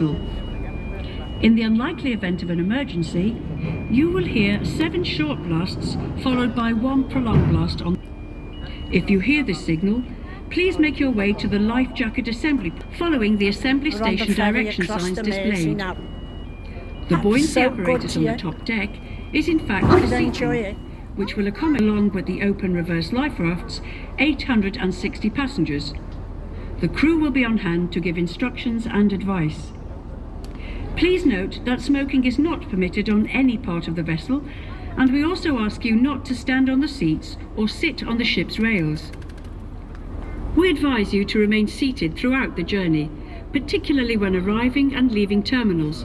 vessel. In the unlikely event of an emergency, you will hear 7 short blasts followed by 1 prolonged blast on. If you hear this signal, please make your way to the life jacket assembly following the assembly station direction signs displayed. The buoyancy apparatus on the top deck is in fact a seating, which will accommodate, along with the open reverse life rafts, 860 passengers. The crew will be on hand to give instructions and advice. Please note that smoking is not permitted on any part of the vessel, and we also ask you not to stand on the seats or sit on the ship's rails. We advise you to remain seated throughout the journey, particularly when arriving and leaving terminals,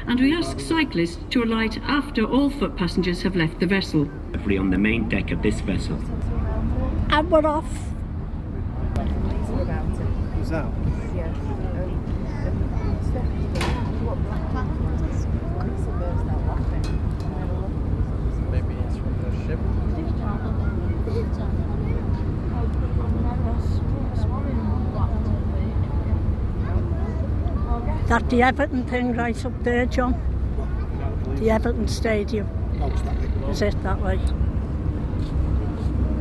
and we ask cyclists to alight after all foot passengers have left the vessel. On the main deck of this vessel. And we're off. Who's that? Maybe it's from the ship. That the Everton thing right up there, John? The Everton Stadium. Is it that way?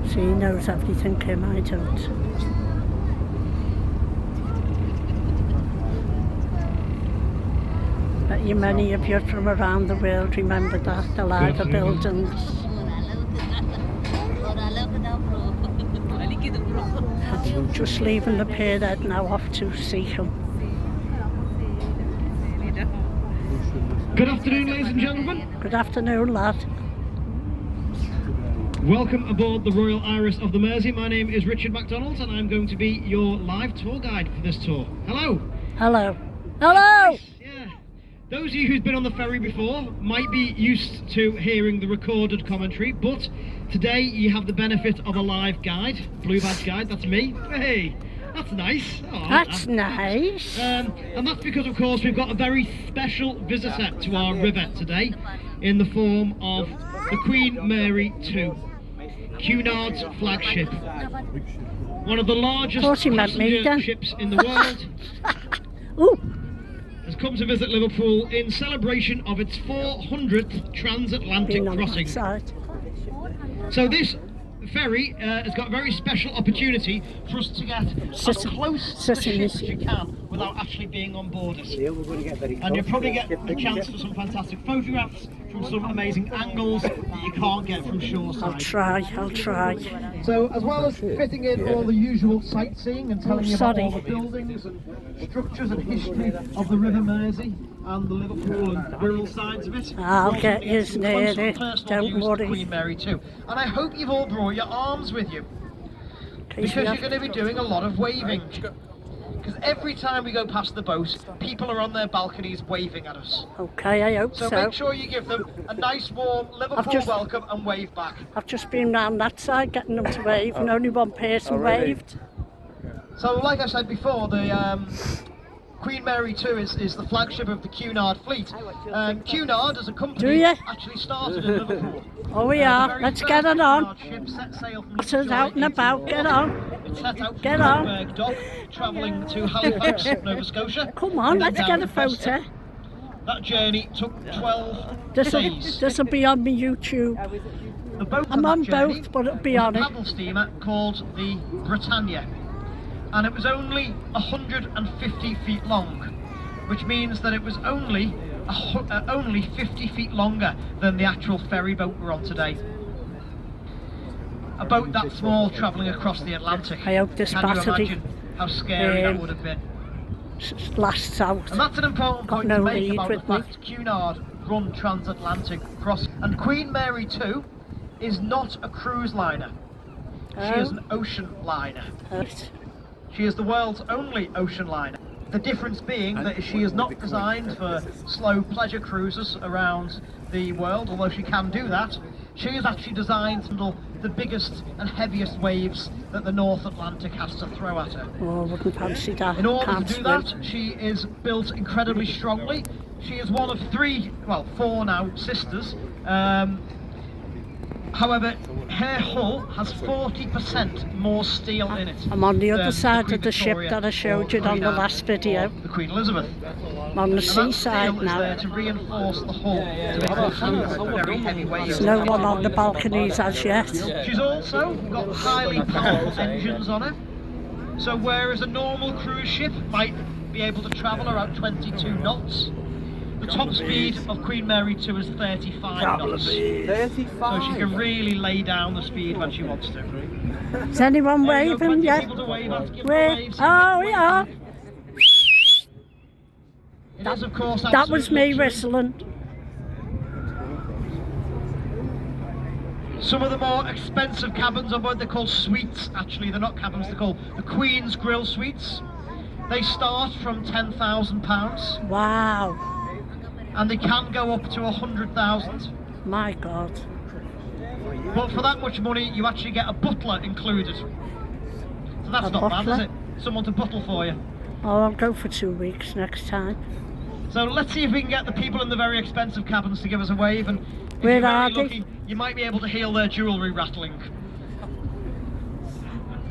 She knows everything, Kim, I don't. But you, many of you from around the world remember that, the larger buildings. I'm just leaving the pier head now off to see him. Good afternoon, ladies and gentlemen. Good afternoon, lad. Welcome aboard the Royal Iris of the Mersey. My name is Richard MacDonald and I'm going to be your live tour guide for this tour. Hello. Hello. Hello! Yeah. Those of you who've been on the ferry before might be used to hearing the recorded commentary, but today you have the benefit of a live guide, blue badge guide, that's me. Hey, that's nice. Oh, That's nice. And that's because, of course, we've got a very special visitor to our river today in the form of the Queen Mary II, Cunard's flagship. One of the largest passenger ships in the world. Ooh. Has come to visit Liverpool in celebration of its 400th transatlantic crossing. So this ferry has got a very special opportunity for us to get as close to the ship as you can without actually being on board us. And you'll probably get a chance for some fantastic photographs from some amazing angles that you can't get from shoreside. I'll try. So as well as fitting in all the usual sightseeing and telling you about all the buildings and structures and history of the River Mersey and the Liverpool and Wirral sides of it, I'll get you near it, don't worry. Queen Mary too. And I hope you've all brought your arms with you, because you're going to be doing a lot of waving. Because every time we go past the boat, people are on their balconies waving at us. Okay, I hope so. So make sure you give them a nice warm Liverpool welcome and wave back. I've just been round that side getting them to wave, and only one person waved. So like I said before, the Queen Mary II is the flagship of the Cunard fleet. Cunard as a company actually started in Liverpool. Oh we are, let's get it on. Ship set sail from It's out and about, get on. It set out from Hamburg Dock, travelling to Halifax, Nova Scotia. Come on, let's get a photo. That journey took 12 days. This'll be on my YouTube. The boat I'm on both, but it'll be on it. A paddle steamer called the Britannia, and it was only 150 feet long, which means that it was only 50 feet longer than the actual ferry boat we're on today. A boat that small travelling across the Atlantic. I hope this battery. Can you imagine how scary that would have been? Lasts out. And that's an important point to make about the fact Cunard run transatlantic cross. And Queen Mary II is not a cruise liner. She is an ocean liner. She is the world's only ocean liner. The difference being that she is not designed for slow pleasure cruises around the world, although she can do that. She is actually designed to handle the biggest and heaviest waves that the North Atlantic has to throw at her. Oh, I wouldn't fancy that. In order to do that, she is built incredibly strongly. She is one of four now, sisters. However, her hull has 40% more steel in it. I'm on the other than side Queen of the ship Victoria that I showed you or on the Queen last Anne video. or the Queen Elizabeth. I'm on the And that seaside steel is there now. to reinforce the hull to make it handle very heavy waves. There's no one on the balconies as yet. She's also got highly powerful engines on her. So whereas a normal cruise ship might be able to travel around 22 knots, the top speed of Queen Mary 2 is 35 knots. So she can really lay down the speed when she wants to. Is anyone There you go, waving plenty of yet? people to wave at, give them Where? waves, Oh, wave yeah. back. It is, of course, That was me absolute luxury. whistling. Some of the more expensive cabins on board, they're called suites. Actually, they're not cabins, they're called the Queen's Grill Suites. They start from £10,000 Wow. and they can go up to 100,000. My God. But for that much money, you actually get a butler included. So that's A not bad, is butler? it? Someone to buttle for you. Oh, I'll go for 2 weeks next time. So let's see if we can get the people in the very expensive cabins to give us a wave, and if Where you're very are they? lucky, you might be able to hear their jewellery rattling.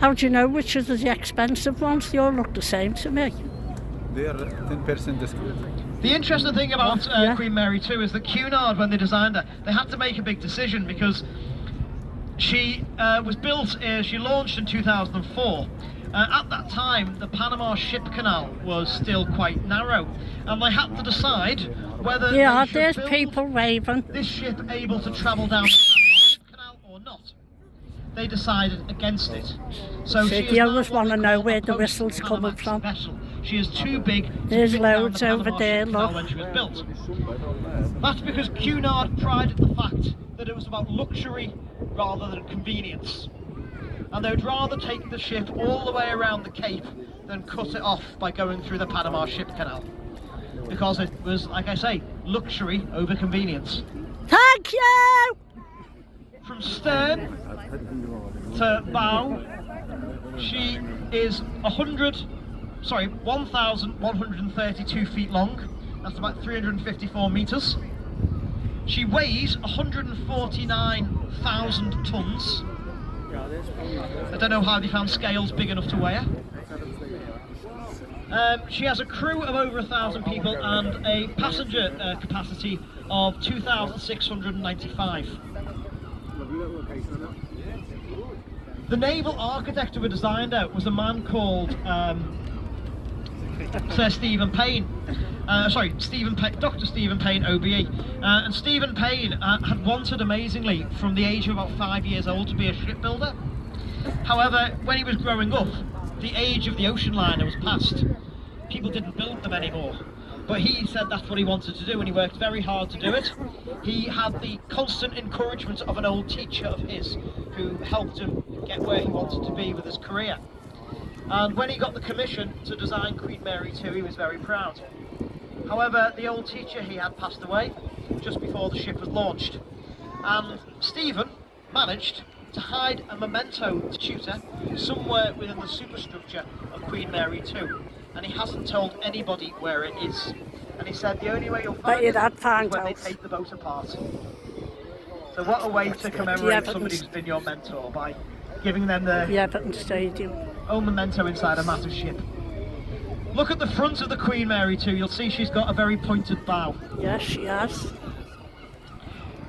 How do you know which are the expensive ones? They all look the same to me. They are 10% discount. The interesting thing about Yeah. Queen Mary 2 is that Cunard, when they designed her, they had to make a big decision because she was built, she launched in 2004. At that time, the Panama Ship Canal was still quite narrow, and they had to decide whether Yeah, they should there's build people waving. this ship able to travel down the Panama Ship Canal or not. They decided against it. So See, she is they now always what wanna they know call where a the whistle's coming post-Panamax from. vessel. She is too big to There's fit down loads the over Panama there, Ship Canal look. when she was built. That's because Cunard prided the fact that it was about luxury rather than convenience. And they would rather take the ship all the way around the Cape than cut it off by going through the Panama Ship Canal. Because it was, like I say, luxury over convenience. Thank you! From stern to bow, she is 1,132 feet long. That's about 354 meters. She weighs 149,000 tons. I don't know how they found scales big enough to weigh her. She has a crew of over 1,000 people and a passenger capacity of 2,695. The naval architect who designed it was a man called Sir Stephen Payne. Dr. Stephen Payne, OBE. And Stephen Payne had wanted amazingly from the age of about 5 years old to be a shipbuilder. However, when he was growing up, the age of the ocean liner was past. People didn't build them anymore. But he said that's what he wanted to do, and he worked very hard to do it. He had the constant encouragement of an old teacher of his who helped him get where he wanted to be with his career. And when he got the commission to design Queen Mary 2, he was very proud. However, the old teacher he had passed away just before the ship was launched. And Stephen managed to hide a memento tutor somewhere within the superstructure of Queen Mary 2. And he hasn't told anybody where it is. And he said the only way you'll find you'd it have is found when they out. take the boat apart. So what a way to commemorate evidence. somebody who's been your mentor by giving them the The Everton Stadium. own memento inside a massive ship. Look at the front of the Queen Mary 2, you'll see she's got a very pointed bow. Yes, she has.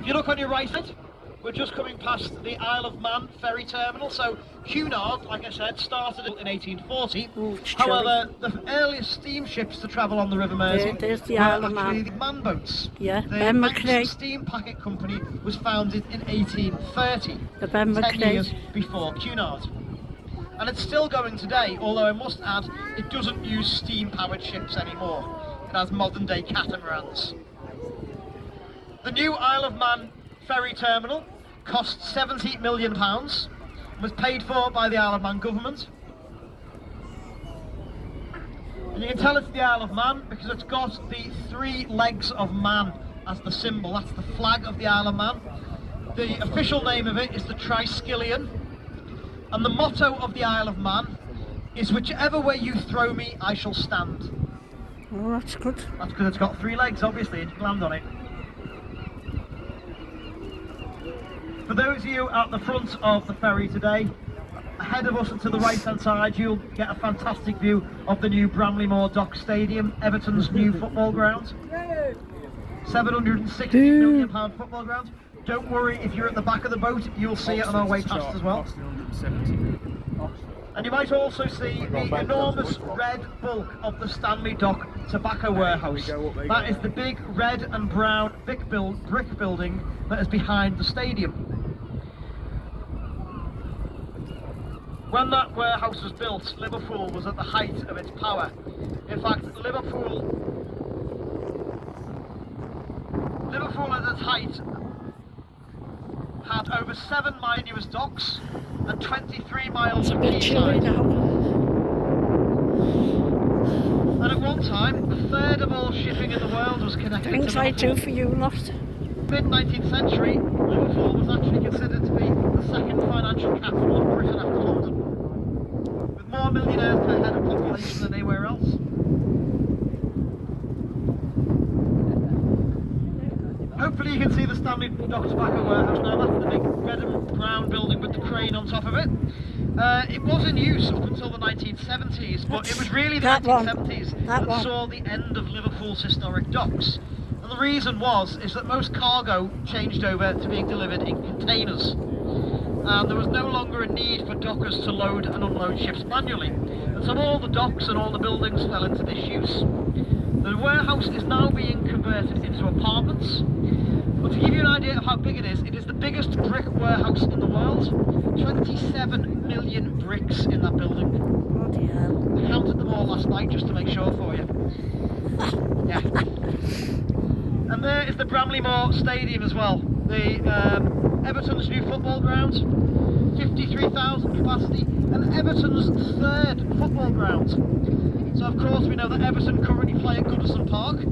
If you look on your right side, we're just coming past the Isle of Man ferry terminal. So Cunard, like I said, started in 1840. Ooh, it's chilly. However, the earliest steamships to travel on the River Mersey There's the were Isle of actually Man. the man boats. Yeah, The Ben Manx McRae. Steam Packet Company was founded in 1830, The Ben 10 McRae. years before Cunard. And it's still going today, although I must add, it doesn't use steam-powered ships anymore. It has modern-day catamarans. The new Isle of Man ferry terminal cost £70 million, was paid for by the Isle of Man government. And you can tell it's the Isle of Man because it's got the 3 legs of man as the symbol. That's the flag of the Isle of Man. The official name of it is the Triskelion. And the motto of the Isle of Man is whichever way you throw me, I shall stand. Oh, that's good. That's because it's got 3 legs, obviously, and you can land on it. For those of you at the front of the ferry today, ahead of us and to the right hand side, you'll get a fantastic view of the new Bramley-Moore Dock Stadium, Everton's new football ground. £760 million football ground. Don't worry, if you're at the back of the boat, you'll see it on our way past as well. And you might also see the enormous red bulk of the Stanley Dock Tobacco Warehouse. That is the big red and brown brick building that is behind the stadium. When that warehouse was built, Liverpool was at the height of its power. In fact, Liverpool at its height had over 7 minus docks and 23 miles of quayside. And at one time, a third of all shipping in the world was connected Things to I Liverpool. do for you lot. Mid-19th century, Liverpool was actually considered to be the second financial capital of Britain after London, with more millionaires per head of population than anywhere else. Hopefully you can see the Stanley Dock Tobacco Warehouse now. That's the big red and brown building with the crane on top of it. It was in use up until the 1970s, but it was really the 1970s that saw the end of Liverpool's historic docks. And the reason is that most cargo changed over to being delivered in containers. And there was no longer a need for dockers to load and unload ships manually. And so all the docks and all the buildings fell into disuse. The warehouse is now being converted into apartments. But to give you an idea of how big it is the biggest brick warehouse in the world. 27 million bricks in that building. Bloody hell. I counted them all last night just to make sure for you. Yeah. And there is the Bramley-Moore Stadium as well. The Everton's new football ground, 53,000 capacity, and Everton's third football ground. So of course we know that Everton currently play at Goodison Park,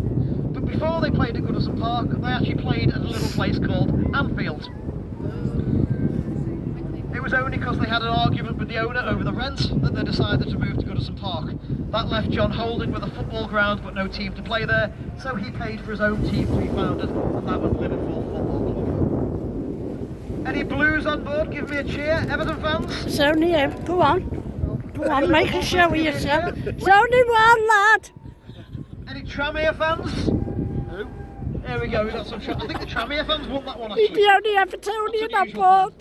but before they played at Goodison Park, they actually played at a little place called Anfield. It was only because they had an argument with the owner over the rent that they decided to move to Goodison Park. That left John Holding with a football ground but no team to play there, so he paid for his own team to be founded, and that was Liverpool Football Club. Any Blues on board? Give me a cheer, Everton fans. It's only him. Go on. Go on, make a show of yourself. It's only one lad. Any Tranmere fans? No. There we go, we got some. I think the Tranmere fans won that one He's actually. the only Evertonian on board.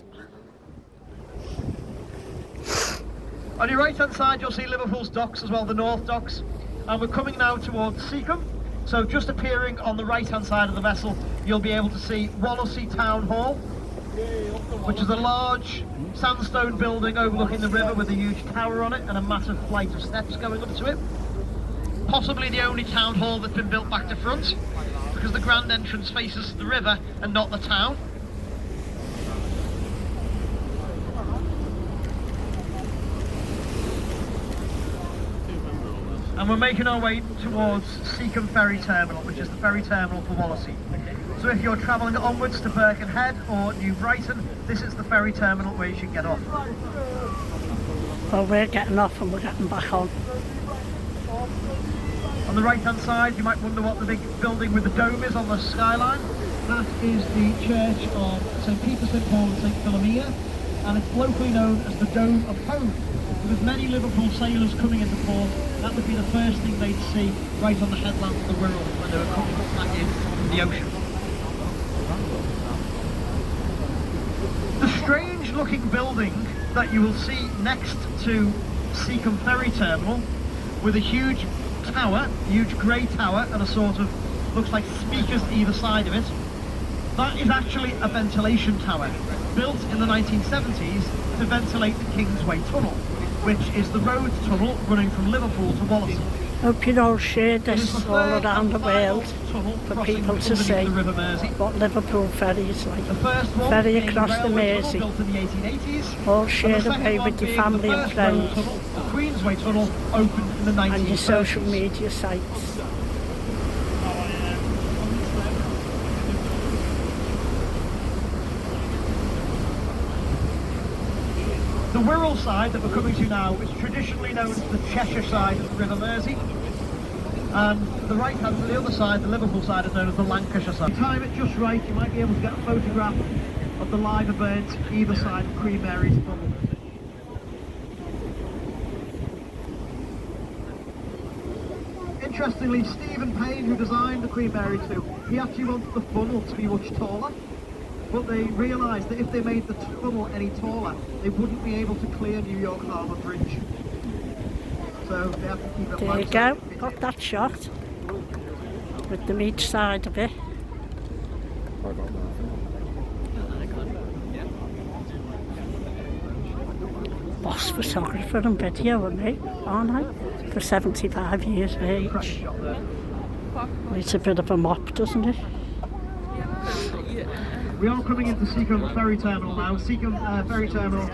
On your right hand side you'll see Liverpool's docks as well, the North Docks, and we're coming now towards Seacombe. So just appearing on the right hand side of the vessel you'll be able to see Wallasey Town Hall, which is a large sandstone building overlooking the river with a huge tower on it and a massive flight of steps going up to it. Possibly the only town hall that's been built back to front, because the grand entrance faces the river and not the town. And we're making our way towards Seacombe Ferry Terminal, which is the ferry terminal for Wallasey. So if you're travelling onwards to Birkenhead or New Brighton, this is the ferry terminal where you should get off. Well, we're getting off and we're getting back on. On the right hand side you might wonder what the big building with the dome is on the skyline. That is the church of St Peter, St Paul and St Philomena, and it's locally known as the Dome of Home. With many Liverpool sailors coming into port, that would be the first thing they'd see right on the headland of the Wirral when they were coming back in from the ocean. The strange looking building that you will see next to Seacombe Ferry Terminal, with a huge tower, huge grey tower, and a sort of, looks like speakers either side of it, that is actually a ventilation tower, built in the 1970s to ventilate the Kingsway Tunnel, which is the road tunnel running from Liverpool to Wallasey. Hope you all share this all around the world for people to see the River Mersey. what Liverpool ferry is like. The first one Ferry being across the railway Mersey. tunnel built in the 1880s. All and share the the second way one with your being family the and first road friends tunnel, the Queensway Tunnel, opened in the 1930s. and your social media sites. The Wirral side that we're coming to now is traditionally known as the Cheshire side of the River Mersey, and the right hand to the other side, the Liverpool side, is known as the Lancashire side. If you time it just right, you might be able to get a photograph of the liver birds either side of Queen Mary's funnel. Interestingly, Stephen Payne, who designed the Queen Mary 2, he actually wanted the funnel to be much taller, but they realised that if they made the funnel any taller, they wouldn't be able to clear New York Harbour Bridge. So they have to keep it There you go, got that shot with them each side of it. Boss photographer and video, aren't they? Aren't I? For 75 years of age. It's a bit of a mop, doesn't it? We are coming into Seacombe Ferry Terminal now. Seacombe Ferry Terminal,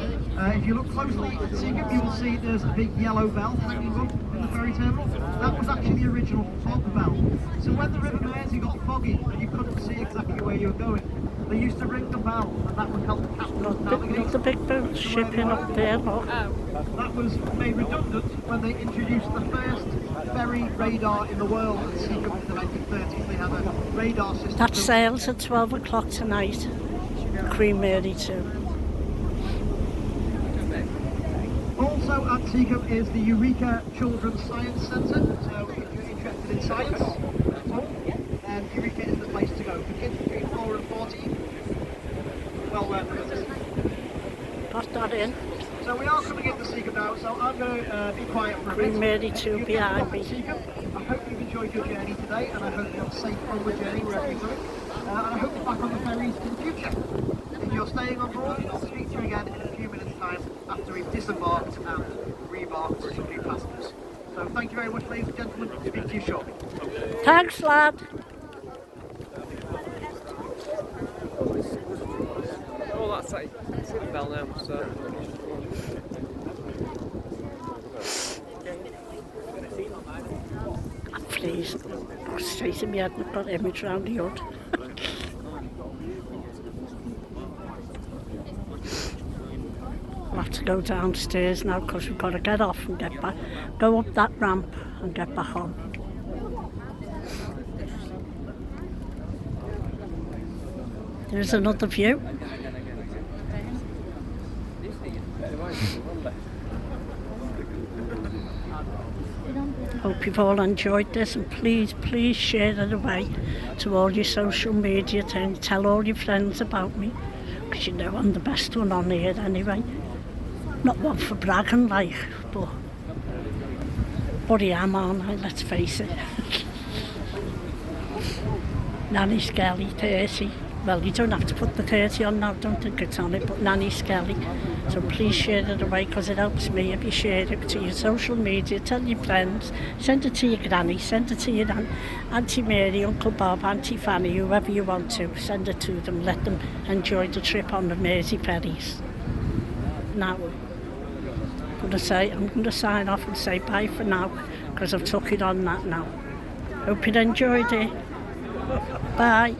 if you look closely at Seacombe, you will see there's a big yellow bell hanging up in the ferry terminal. That was actually the original fog bell. So when the River Mersey got foggy and you couldn't see exactly where you were going, they used to ring the bell, and that would help the captains navigate. Not the big boat shipping up there, look. That was made redundant when they introduced the first ferry radar in the world at Seacombe in the 1930s. They had a radar system. That sails at 12 o'clock tonight, Queen Mary 2. Also at Seacombe is the Eureka Children's Science Centre. So if you're interested in science at all, then Eureka is the place to go. For kids between 4 and 14, well worth a visit. Got that in. So we are coming into Seacombe now, so I'm going to be quiet for a bit. Queen Mary 2 behind me. I hope you've enjoyed your journey today, and I hope you have a safe onward journey wherever you're going. And I hope you're back on the ferries in the future. If you're staying on board, I'll speak to you again in a few minutes' time after we've disembarked and remarked some new passengers. So thank you very much, ladies and gentlemen. I'll speak to you shortly. Thanks, lad. Oh, that's like it's a bell now, so. I'm freezing. Got straight in my head and I've got image round the hood. I'll have to go downstairs now because we've got to get off and get back. Go up that ramp and get back on. There's another view. Hope you've all enjoyed this, and please share it away to all your social media things. Tell all your friends about me, because you know I'm the best one on here anyway. Not one for bragging like, but I am, aren't I? Let's face it. Nanny Skelly 30. Well, you don't have to put the 30 on now, don't think it's on it, but Nanny Skelly. So please share it away because it helps me if you share it to your social media, tell your friends, send it to your granny, send it to your Auntie Mary, Uncle Bob, Auntie Fanny, whoever you want to, send it to them, let them enjoy the trip on the Mersey ferries. Now, I'm going to sign off and say bye for now because I've took it on that now. Hope you enjoyed it. Bye.